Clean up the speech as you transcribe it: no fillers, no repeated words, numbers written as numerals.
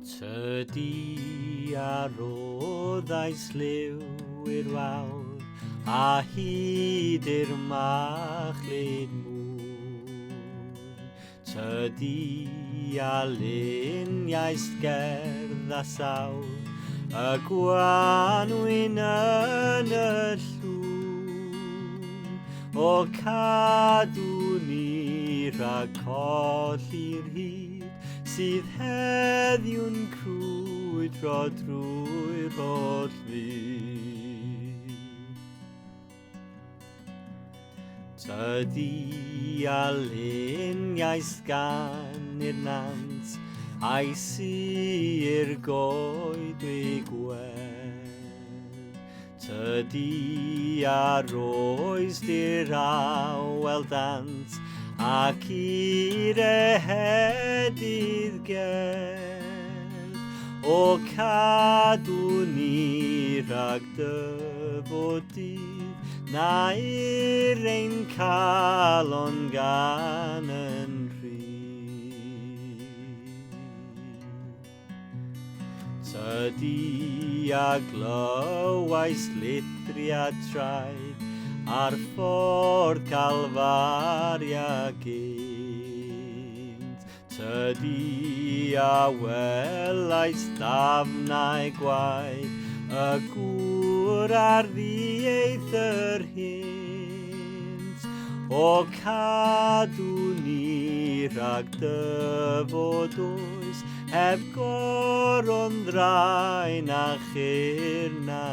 Tydi a roddais liw i'r wawr a hyd i'r machlud mŵn. Tydi a luniaist gerdd a sawr y gwanwyn yn y llwn o cadw ni rhag colli'r hyd sydd heddiw'n crwydro drwy'r holl fyd. Tydi a luniaist gan i'r nant a'i sir goedwi gweld. Tydi a roes di'r awel dant ac i'r ehedydd gel o cadw ni rhag dyfodydd na i'r ein calon gan yn rhydd. Tydi a glywais litriad traed ar ffordd Calfaria gynt. Tydi a welais dafnau gwaith y gŵr ar ddieithr hynt o cadw ni rhag dyfod oes heb goron ddraen a chyr na